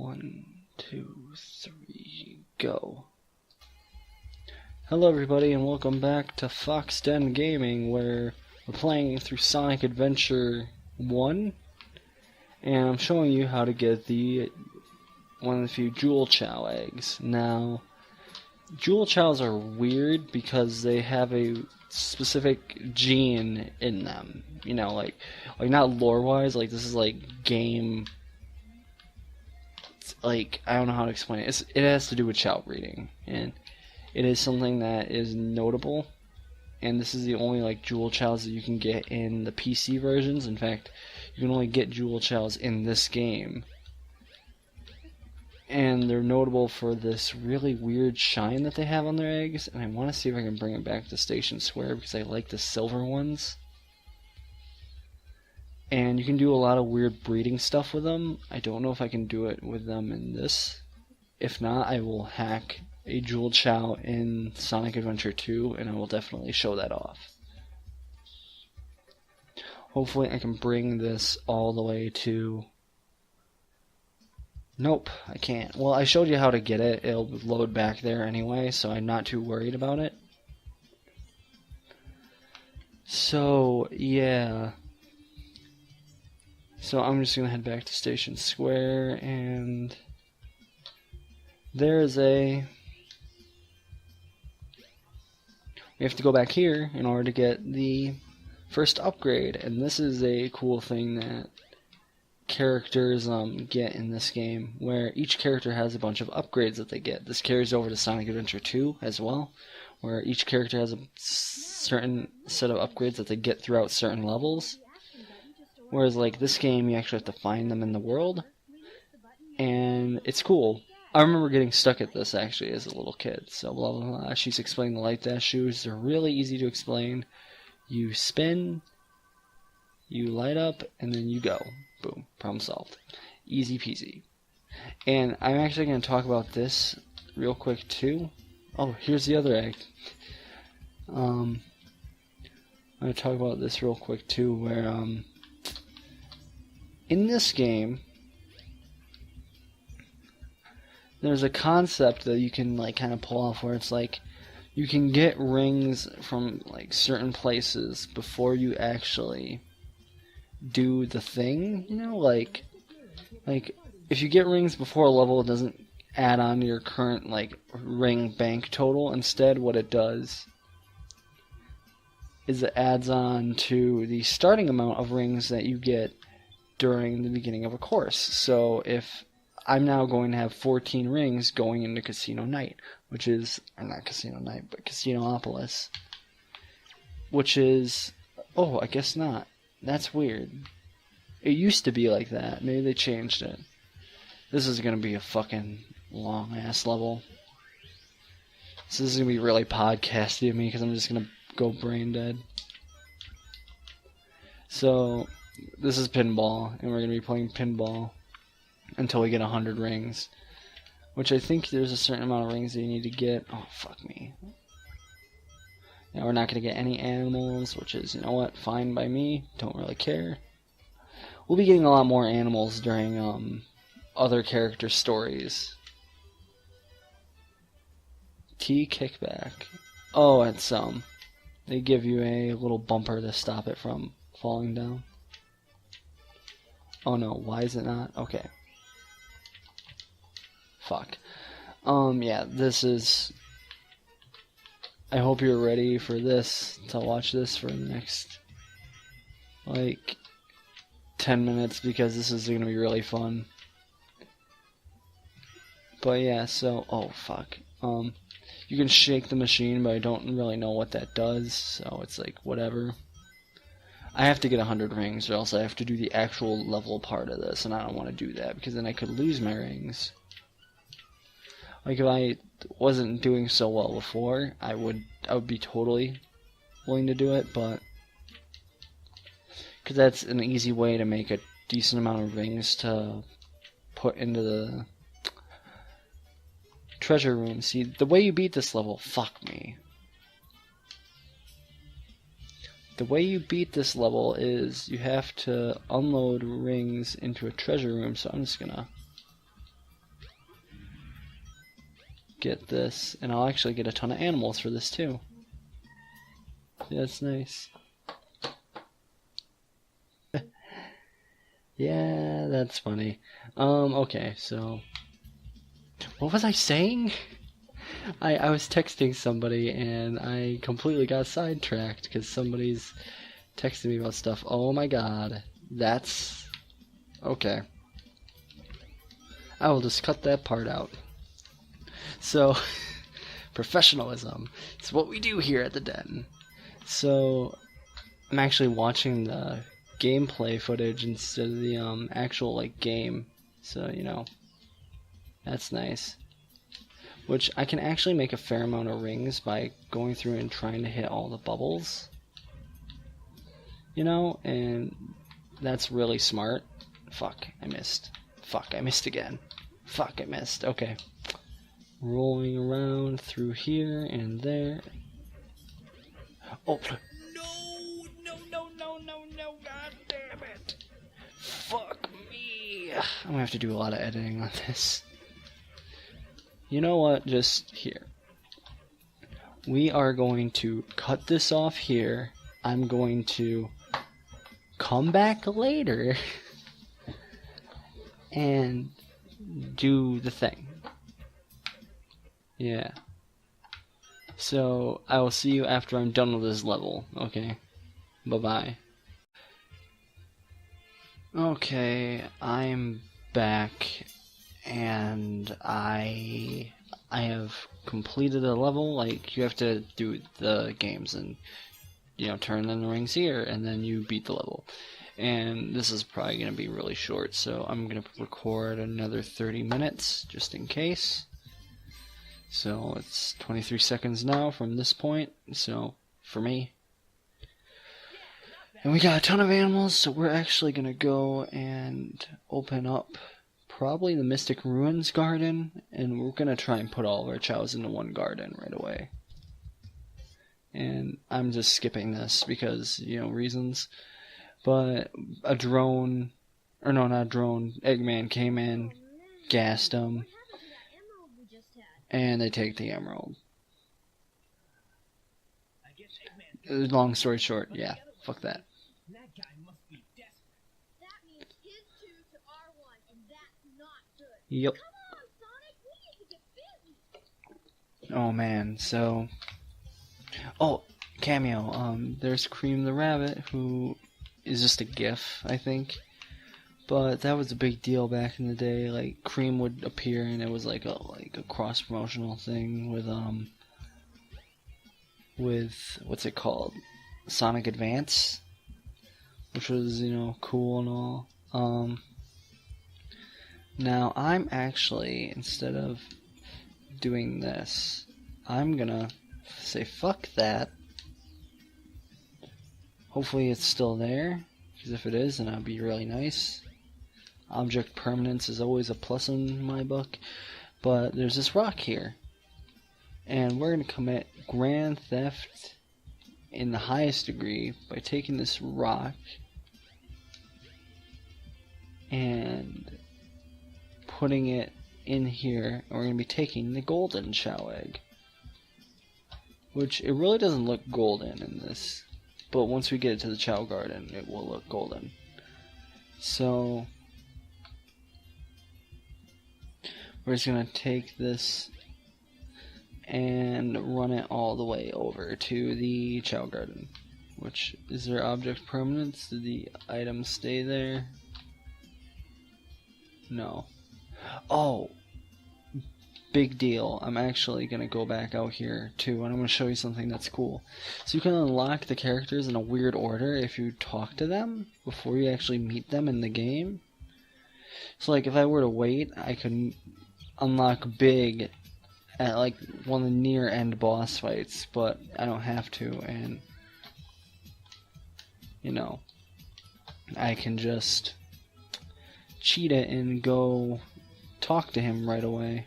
1, 2, 3, go. Hello everybody and welcome back to Foxx Gaming, where we're playing through Sonic Adventure 1, and I'm showing you how to get one of the few Jewel Chow eggs. Now, Jewel Chows are weird because they have a specific gene in them. You know, like not lore-wise, like this is like game. Like, I don't know how to explain it. It has to do with chow breeding, and it is something that is notable. And this is the only like Jewel Chows that you can get in the PC versions. In fact, you can only get Jewel Chows in this game. And they're notable for this really weird shine that they have on their eggs. And I want to see if I can bring it back to Station Square because I like the silver ones. And you can do a lot of weird breeding stuff with them. I don't know if I can do it with them in this. If not, I will hack a Jewel Chow in Sonic Adventure 2, and I will definitely show that off. Hopefully I can bring this all the way to... Nope, I can't. Well, I showed you how to get it. It'll load back there anyway, so I'm not too worried about it. So, yeah... So I'm just going to head back to Station Square, and there's we have to go back here in order to get the first upgrade, and this is a cool thing that characters get in this game, where each character has a bunch of upgrades that they get. This carries over to Sonic Adventure 2 as well, where each character has a certain set of upgrades that they get throughout certain levels. Whereas, like, this game, you actually have to find them in the world, and it's cool. I remember getting stuck at this, actually, as a little kid, so blah, blah, blah. She's explaining the light dash shoes. They're really easy to explain. You spin, you light up, and then you go. Boom. Problem solved. Easy peasy. And I'm actually going to talk about this real quick, too. Oh, here's the other egg. I'm going to talk about this real quick, too, where, in this game, there's a concept that you can like kind of pull off where it's like you can get rings from like certain places before you actually do the thing. You know, like if you get rings before a level, it doesn't add on to your current like ring bank total. Instead, what it does is it adds on to the starting amount of rings that you get during the beginning of a course. So if I'm now going to have 14 rings going into Casino Night, which is, or not Casino Night, but Casinopolis, which is, oh, I guess not. That's weird. It used to be like that. Maybe they changed it. This is going to be a fucking long-ass level. So this is going to be really podcasty of me because I'm just going to go brain dead. So... this is pinball, and we're going to be playing pinball until we get 100 rings. Which I think there's a certain amount of rings that you need to get. Oh, fuck me. Now we're not going to get any animals, which is, you know what, fine by me. Don't really care. We'll be getting a lot more animals during other character stories. T kickback. Oh, it's, they give you a little bumper to stop it from falling down. Oh no, why is it not? Okay. Fuck. Yeah, this is... I hope you're ready for this, to watch this for the next, like, 10 minutes, because this is going to be really fun. But yeah, so... oh, fuck. You can shake the machine, but I don't really know what that does, so it's like, whatever. I have to get 100 rings, or else I have to do the actual level part of this, and I don't want to do that, because then I could lose my rings. Like, if I wasn't doing so well before, I would be totally willing to do it, but... because that's an easy way to make a decent amount of rings to put into the treasure room. See, the way you beat this level, fuck me. The way you beat this level is you have to unload rings into a treasure room, so I'm just gonna get this, and I'll actually get a ton of animals for this too. Yeah, that's nice. Yeah, that's funny. Okay, so what was I saying? I was texting somebody and I completely got sidetracked because somebody's texting me about stuff. Oh my god, that's okay. I will just cut that part out. So, professionalism. It's what we do here at the Den. So, I'm actually watching the gameplay footage instead of the actual like game. So, you know, that's nice. Which I can actually make a fair amount of rings by going through and trying to hit all the bubbles. You know, and that's really smart. Fuck, I missed. Fuck, I missed again. Fuck, I missed. Okay. Rolling around through here and there. Oh. No, god damn it. Fuck me. I'm gonna have to do a lot of editing on this. You know what? Just here. We are going to cut this off here. I'm going to come back later and do the thing. Yeah. So, I will see you after I'm done with this level, okay? Bye-bye. Okay, I'm back, and I have completed a level. Like, you have to do the games and, you know, turn in the rings here, and then you beat the level. And this is probably going to be really short, so I'm going to record another 30 minutes, just in case. So it's 23 seconds now from this point, so for me. And we got a ton of animals, so we're actually going to go and open up probably the Mystic Ruins garden, and we're going to try and put all of our chows into one garden right away. And I'm just skipping this because, you know, reasons. But a drone, or no, not a drone, Eggman came in, gassed him, and they take the emerald. Long story short, yeah, fuck that. Yep. Oh man, so... Oh, cameo. There's Cream the Rabbit, who is just a GIF, I think. But that was a big deal back in the day. Like, Cream would appear, and it was like a cross-promotional thing with what's it called? Sonic Advance, which was, you know, cool and all. Now I'm actually, instead of doing this, I'm gonna say fuck that. Hopefully it's still there, because if it is, then that'd be really nice. Object permanence is always a plus in my book, but there's this rock here, and we're gonna commit grand theft in the highest degree by taking this rock and putting it in here, and we're going to be taking the golden chow egg, which it really doesn't look golden in this, but once we get it to the chow garden it will look golden. So we're just going to take this and run it all the way over to the chow garden. Which, is there object permanence? Did the item stay there? No. Oh, big deal. I'm actually going to go back out here too, and I'm going to show you something that's cool. So you can unlock the characters in a weird order if you talk to them before you actually meet them in the game. So like if I were to wait, I could unlock Big at like one of the near end boss fights, but I don't have to, and you know, I can just cheat it and go talk to him right away,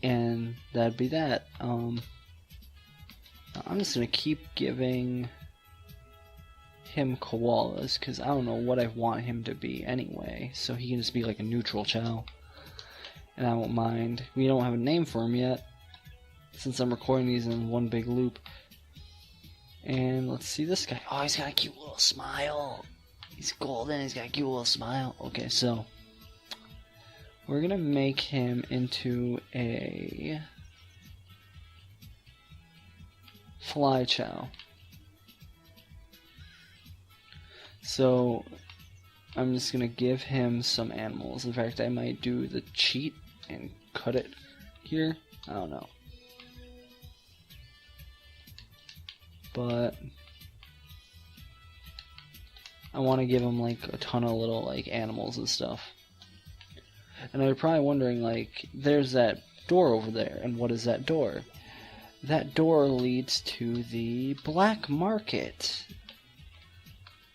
and that'd be that. I'm just gonna keep giving him koalas because I don't know what I want him to be anyway, so he can just be like a neutral chow. and I won't mind. We don't have a name for him yet, since I'm recording these in one big loop. And let's see this guy. Oh, he's got a cute little smile. He's golden, he's got a cute little smile. Okay, so we're gonna make him into a fly chow. So I'm just gonna give him some animals. In fact, I might do the cheat and cut it here. I don't know. But I want to give him like a ton of little like animals and stuff. And you're probably wondering, like, there's that door over there, and what is that door? That door leads to the black market.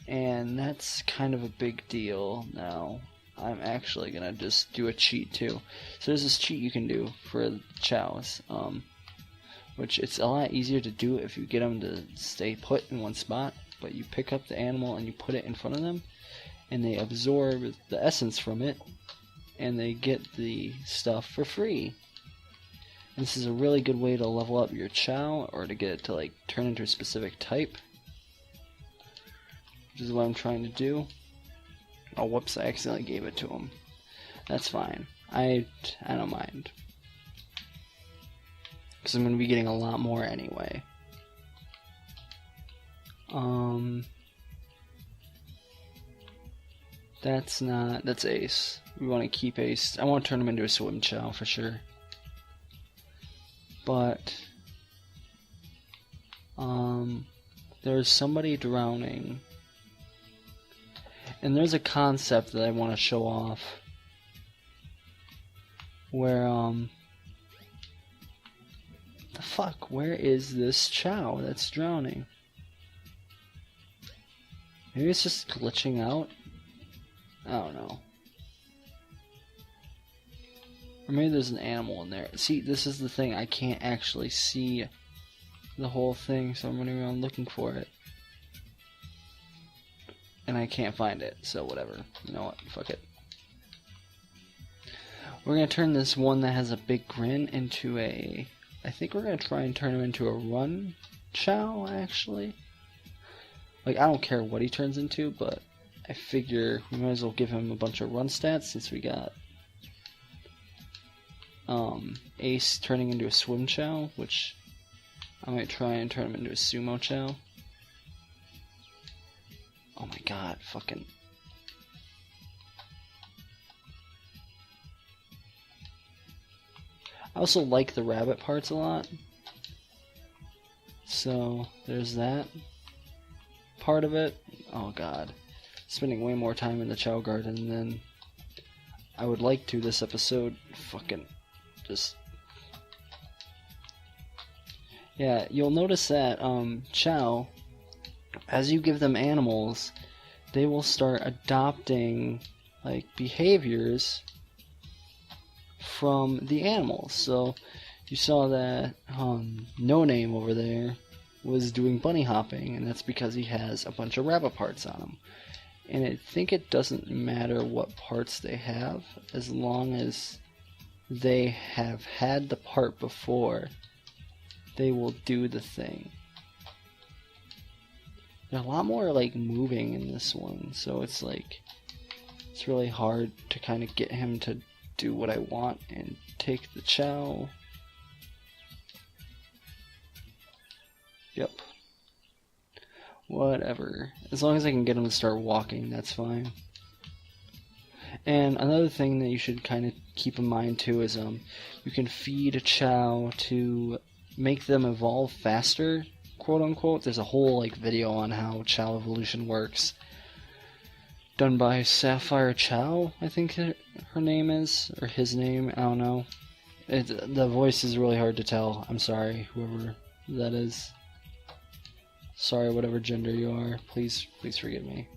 And that's kind of a big deal now. I'm actually gonna just do a cheat too. So there's this cheat you can do for chows, which it's a lot easier to do if you get them to stay put in one spot. But you pick up the animal and you put it in front of them, and they absorb the essence from it, and they get the stuff for free. And this is a really good way to level up your chow, or to get it to like turn into a specific type, which is what I'm trying to do. Oh, whoops, I accidentally gave it to him. That's fine. I don't mind, because I'm going to be getting a lot more anyway. That's Ace. We want to keep Ace. I want to turn him into a swim chow for sure. But, there's somebody drowning. And there's a concept that I want to show off. Where, the fuck? Where is this chow that's drowning? Maybe it's just glitching out? I don't know. Or maybe there's an animal in there. See, this is the thing. I can't actually see the whole thing, so I'm running around looking for it. And I can't find it, so whatever. You know what? Fuck it. We're going to turn this one that has a big grin into a... I think we're going to try and turn him into a run chow, actually. Like, I don't care what he turns into, but I figure we might as well give him a bunch of run stats, since we got Ace turning into a swim chow, which I might try and turn him into a sumo chow. Oh my god, fucking... I also like the rabbit parts a lot. So, there's that part of it. Oh god. Spending way more time in the chow garden than I would like to this episode. Fucking just... Yeah, you'll notice that chow, as you give them animals, they will start adopting like behaviors from the animals. So you saw that No Name over there was doing bunny hopping, and that's because he has a bunch of rabbit parts on him. And I think it doesn't matter what parts they have, as long as they have had the part before, they will do the thing. There's a lot more like moving in this one, so it's like it's really hard to kind of get him to do what I want and take the chow. Yep. Whatever. As long as I can get him to start walking, that's fine. And another thing that you should kind of keep in mind too is you can feed a chow to make them evolve faster, quote unquote. There's a whole like video on how chow evolution works, done by Sapphire Chow, I think her name is, or his name, I don't know. The voice is really hard to tell. I'm sorry, whoever that is. Sorry, whatever gender you are. Please forgive me.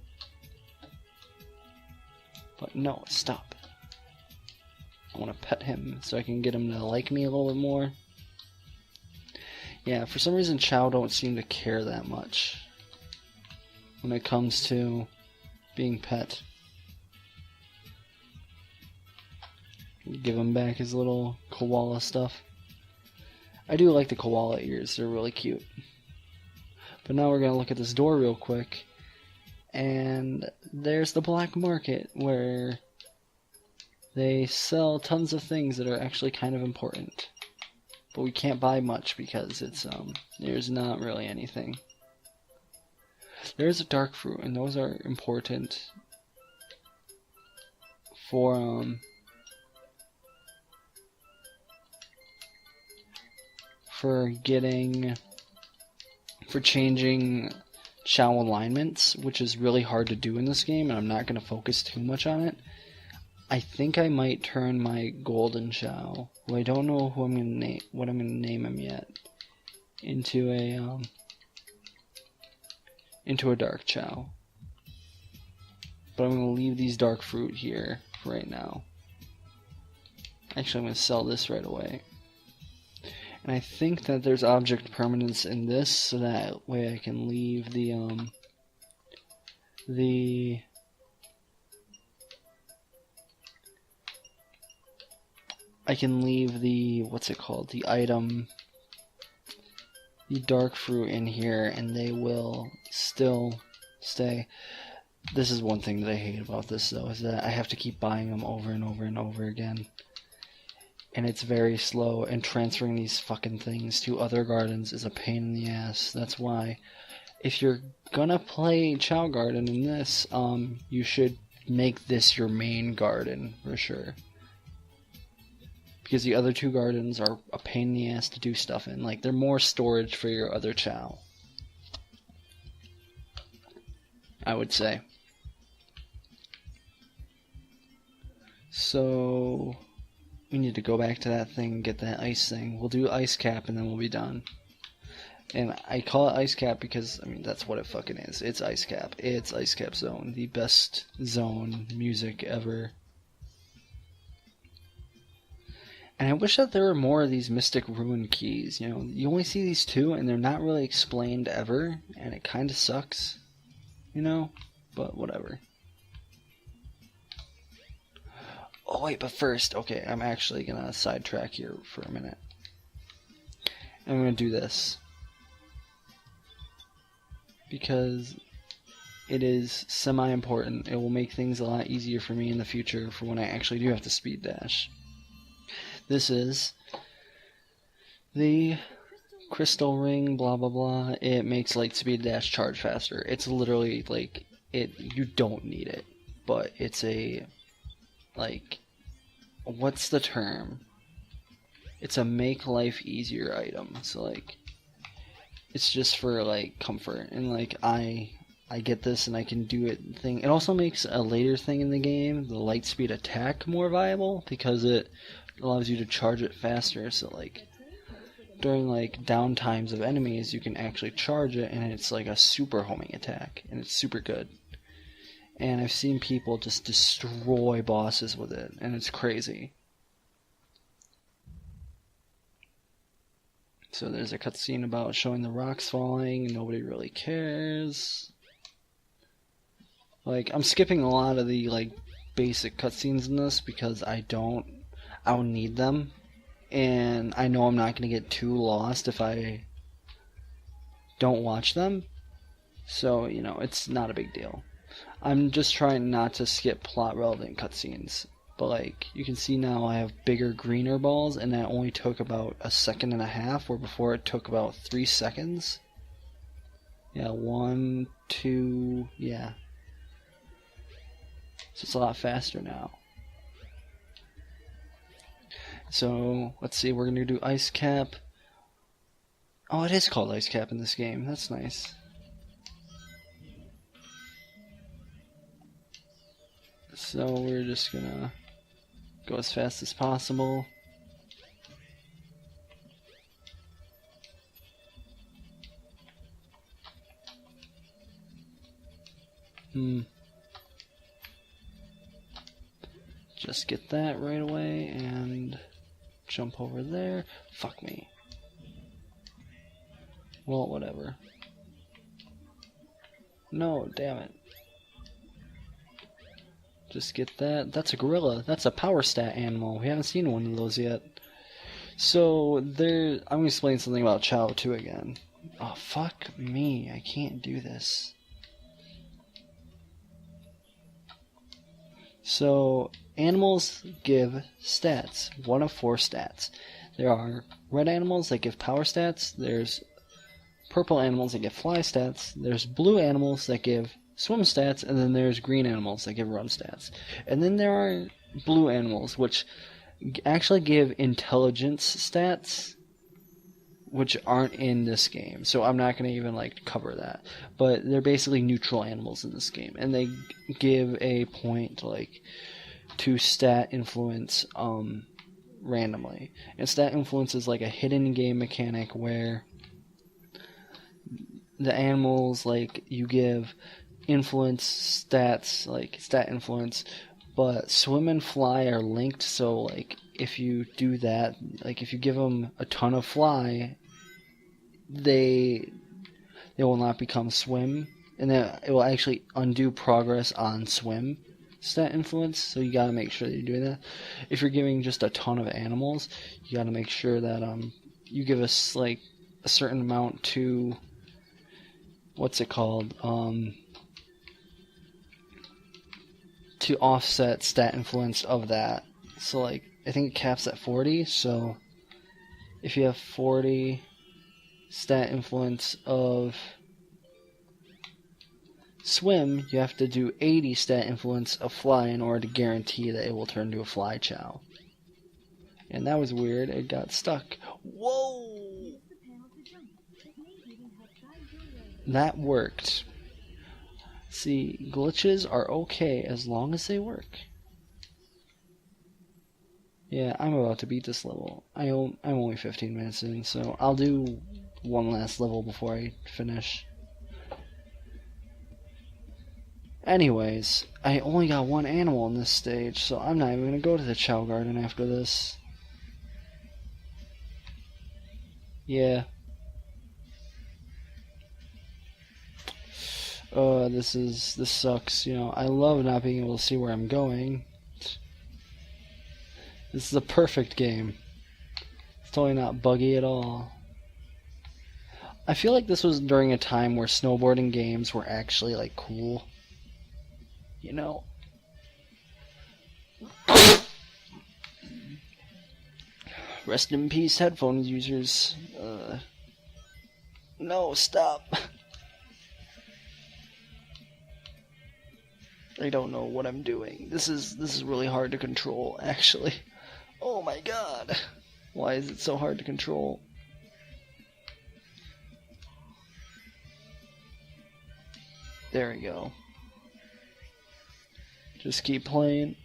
But no, stop. I want to pet him so I can get him to like me a little bit more. Yeah, for some reason chow don't seem to care that much when it comes to being pet. Give him back his little koala stuff. I do like the koala ears, they're really cute. But now we're going to look at this door real quick. And there's the black market where they sell tons of things that are actually kind of important. But we can't buy much because it's there's not really anything. There's a dark fruit, and those are important for changing Chao alignments, which is really hard to do in this game, and I'm not going to focus too much on it. I think I might turn my golden Chao, who I don't know who I'm going to what I'm going to name him yet, into a dark Chao. But I'm going to leave these dark fruit here for right now. Actually, I'm going to sell this right away. And I think that there's object permanence in this, so that way I can leave what's it called? The item, the dark fruit in here, and they will still stay. This is one thing that I hate about this, though, is that I have to keep buying them over and over and over again. And it's very slow, and transferring these fucking things to other gardens is a pain in the ass. That's why, if you're gonna play Chao Garden in this, you should make this your main garden, for sure. Because the other two gardens are a pain in the ass to do stuff in. Like, they're more storage for your other Chao, I would say. So we need to go back to that thing and get that ice thing. We'll do ice cap and then we'll be done. And I call it ice cap because, I mean, that's what it fucking is. It's ice cap. It's ice cap zone. The best zone music ever. And I wish that there were more of these Mystic Ruin keys. You know, you only see these two and they're not really explained ever. And it kind of sucks. You know? But whatever. Oh wait, but first, okay, I'm actually gonna sidetrack here for a minute. I'm gonna do this. Because it is semi-important. It will make things a lot easier for me in the future for when I actually do have to speed dash. This is the crystal ring, blah blah blah. It makes light speed dash charge faster. It's literally like you don't need it, but it's a, like, what's the term? It's a make life easier item. So like, it's just for like comfort, and like I get this and I can do it thing. It also makes a later thing in the game, the light speed attack, more viable because it allows you to charge it faster. So like during like down times of enemies, you can actually charge it, and it's like a super homing attack, and it's super good. And I've seen people just destroy bosses with it, and it's crazy. So there's a cutscene about showing the rocks falling, and nobody really cares. Like, I'm skipping a lot of the, like, basic cutscenes in this because I don't need them. And I know I'm not going to get too lost if I don't watch them. So, you know, it's not a big deal. I'm just trying not to skip plot-relevant cutscenes. But, like, you can see now I have bigger, greener balls, and that only took about 1.5 seconds, where before it took about 3 seconds. Yeah, 1, 2, yeah. So it's a lot faster now. So, let's see, we're going to do Ice Cap. Oh, it is called Ice Cap in this game. That's nice. So we're just gonna go as fast as possible. Just get that right away and jump over there. Fuck me. Well, whatever. No, damn it. Just get that. That's a gorilla. That's a power stat animal. We haven't seen one of those yet. So I'm going to explain something about Chow 2 again. Oh, fuck me. I can't do this. So, animals give stats. 1 of 4 stats. There are red animals that give power stats. There's purple animals that give fly stats. There's blue animals that give swim stats. And then there's green animals that give run stats. And then there are blue animals, which actually give intelligence stats, which aren't in this game. So I'm not going to even cover that. But they're basically neutral animals in this game, and they give a point to stat influence randomly. And stat influence is like a hidden game mechanic where the animals you give influence stats, stat influence, but swim and fly are linked, so if you do that, if you give them a ton of fly, they will not become swim, and then it will actually undo progress on swim stat influence, so you gotta make sure that you're doing that. If you're giving just a ton of animals, you gotta make sure that you give us a certain amount to what's it called? To offset stat influence of that. So I think it caps at 40, so if you have 40 stat influence of swim, you have to do 80 stat influence of fly in order to guarantee that it will turn to a fly chow. And that was weird, it got stuck. Whoa! That worked. See, glitches are okay as long as they work. Yeah, I'm about to beat this level. I'm only 15 minutes in, so I'll do one last level before I finish. Anyways, I only got one animal in this stage, so I'm not even going to go to the Chow Garden after this. Yeah. This sucks, I love not being able to see where I'm going. This is a perfect game. It's totally not buggy at all. I feel like this was during a time where snowboarding games were actually cool. Rest in peace, headphone users. No, stop. I don't know what I'm doing. This is really hard to control, actually. Oh my god. Why is it so hard to control? There we go. Just keep playing.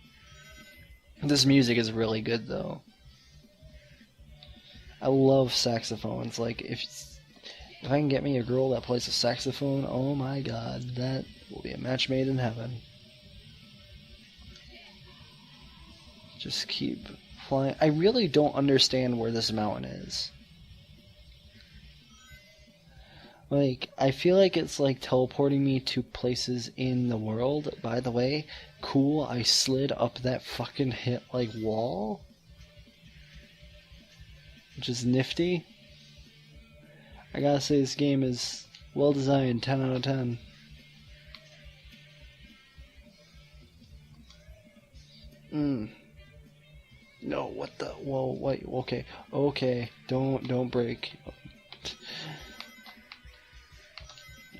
This music is really good, though. I love saxophones. If I can get me a girl that plays a saxophone, oh my god, that will be a match made in heaven. Just keep flying. I really don't understand where this mountain is. I feel like it's teleporting me to places in the world. By the way, cool, I slid up that fucking wall. Which is nifty. I gotta say, this game is well designed, 10 out of 10. No, what the? Whoa, wait, okay, don't break.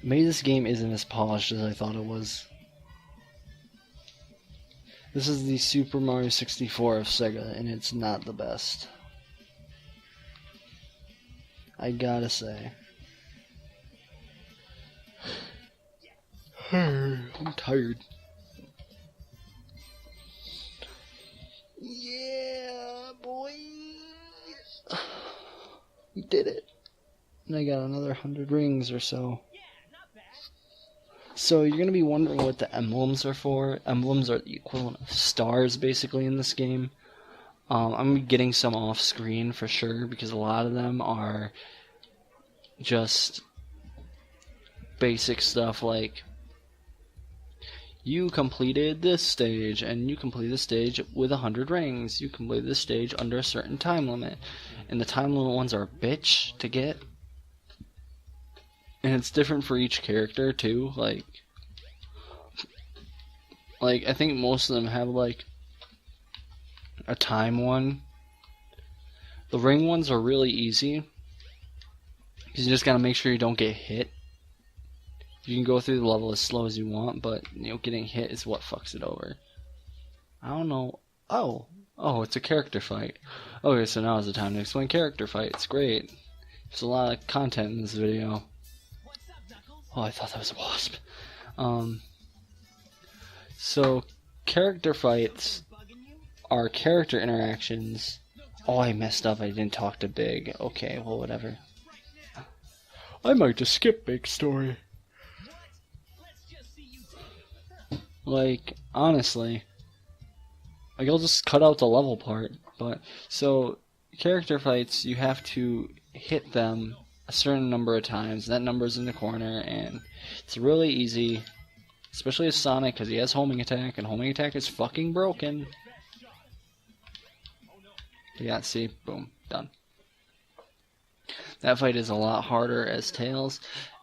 Maybe this game isn't as polished as I thought it was. This is the Super Mario 64 of Sega, and it's not the best. I gotta say. I'm tired. Yeah, boy! We did it. And I got another 100 rings or so. So you're going to be wondering what the emblems are for. Emblems are the equivalent of stars, basically, in this game. I'm getting some off screen for sure, because a lot of them are just basic stuff you completed this stage, and you completed this stage with 100 rings. You completed this stage under a certain time limit. And the time limit ones are a bitch to get. And it's different for each character, too. Like, I think most of them have, like, a time one. The ring ones are really easy. Because you just gotta make sure you don't get hit. You can go through the level as slow as you want, but, you know, getting hit is what fucks it over. I don't know. Oh, it's a character fight. Okay, so now is the time to explain character fights. Great. There's a lot of content in this video. Oh, I thought that was a wasp. So, character fights are character interactions. Oh, I messed up. I didn't talk to Big. Okay, well, whatever. I might just skip Big's story. Like, honestly, like, I'll just cut out the level part. But, so, character fights, you have to hit them a certain number of times. That number's in the corner, and it's really easy, especially with Sonic, because he has homing attack, and homing attack is fucking broken. Yeah, see, boom, done. That fight is a lot harder as Tails,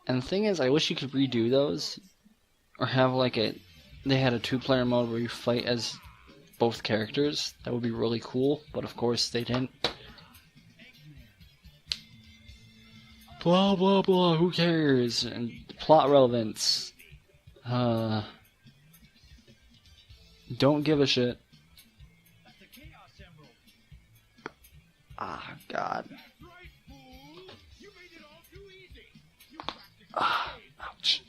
and the thing is, I wish you could redo those, or have like they had a 2-player mode where you fight as both characters. That would be really cool, but of course they didn't. Blah blah blah, who cares? And plot relevance. Don't give a shit. Ah, God. Ah, ouch.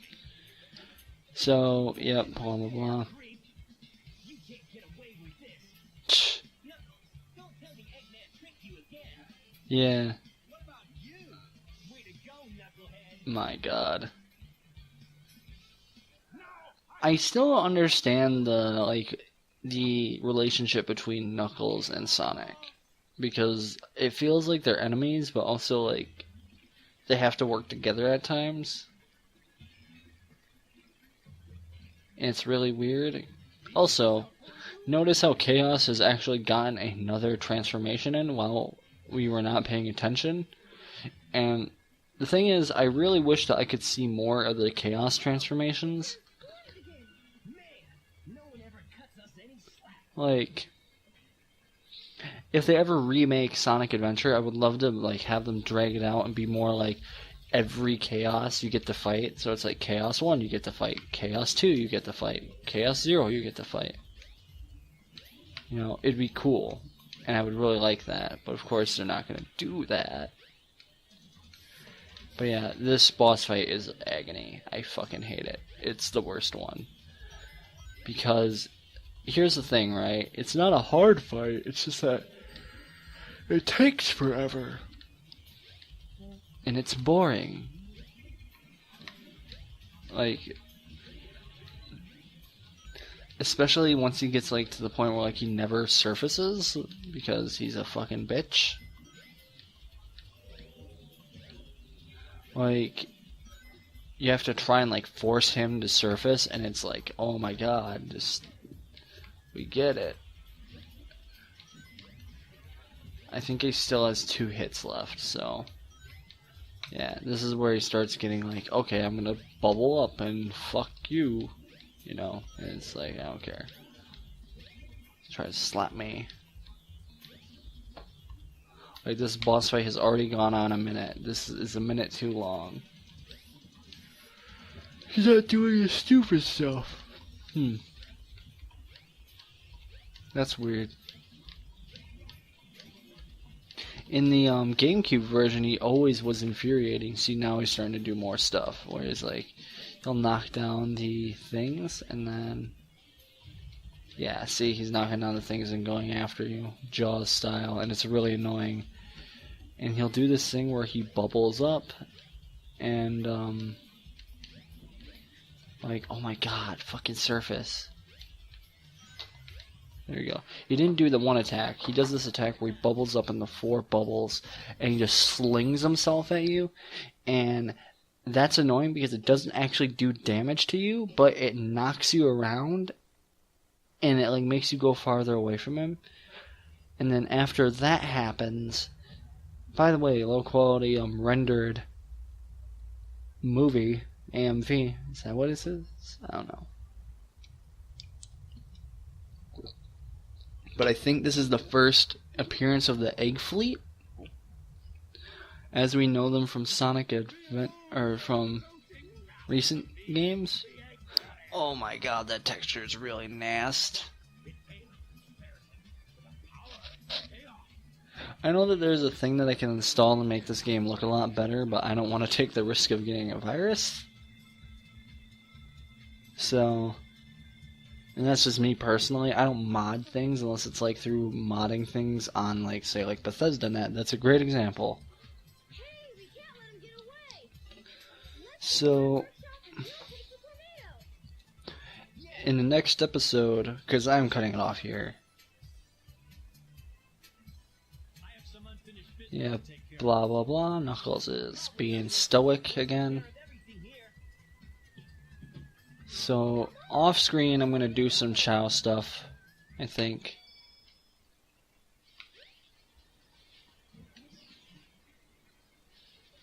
So, yep, blah blah blah. Yeah. My God. I still don't understand the relationship between Knuckles and Sonic, because it feels like they're enemies, but also like they have to work together at times. And it's really weird. Also, notice how Chaos has actually gotten another transformation in while we were not paying attention. And the thing is, I really wish that I could see more of the Chaos transformations. Like, if they ever remake Sonic Adventure, I would love to like have them drag it out and be more like every Chaos you get to fight. So it's like Chaos 1 you get to fight, Chaos 2 you get to fight, Chaos 0 you get to fight. You know, it'd be cool, and I would really like that, but of course they're not going to do that. But yeah, this boss fight is agony. I fucking hate it. It's the worst one. Because, here's the thing, right? It's not a hard fight, it's just that it takes forever. And it's boring. Like, especially once he gets like to the point where like he never surfaces because he's a fucking bitch. Like, you have to try and like force him to surface, and it's like, oh my God, just we get it. I think he still has 2 hits left, so yeah, this is where he starts getting like, okay, I'm gonna bubble up and fuck you, you know, and it's like, I don't care. Try to slap me. Like, this boss fight has already gone on a minute. This is a minute too long. He's not doing his stupid stuff. That's weird. In the GameCube version, he always was infuriating. See, now he's starting to do more stuff. Whereas, like, he'll knock down the things, and then... yeah, see, he's knocking down the things and going after you. Jaws style, and it's really annoying. And he'll do this thing where he bubbles up, and, like, oh my God, fucking surface. There you go. He didn't do the one attack. He does this attack where he bubbles up in the 4 bubbles, and he just slings himself at you, and that's annoying because it doesn't actually do damage to you, but it knocks you around and it like makes you go farther away from him. And then after that happens, by the way, low quality rendered movie, AMV, is that what it is? I don't know. But I think this is the first appearance of the Egg Fleet, as we know them from Sonic Advent, or from recent games. Oh my god, that texture is really nasty. I know that there's a thing that I can install to make this game look a lot better, but I don't want to take the risk of getting a virus. So, and that's just me personally. I don't mod things unless it's like through modding things on, like, say, like Bethesda.net. That's a great example. So, in the next episode, because I'm cutting it off here. Yeah, blah blah blah. Knuckles is being stoic again. So, off screen, I'm going to do some Chow stuff, I think.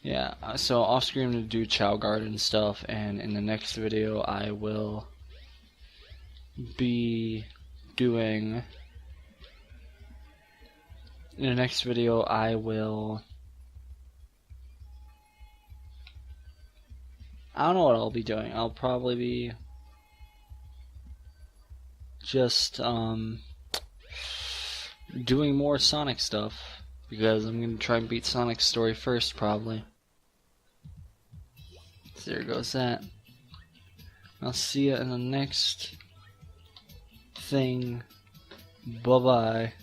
Yeah, so off screen, I'm going to do Chow Garden stuff, and in the next video, I will be doing. In the next video, I don't know what I'll be doing. I'll probably be just doing more Sonic stuff, because I'm going to try and beat Sonic's story first, probably. So there goes that. I'll see you in the next thing. Bye-bye.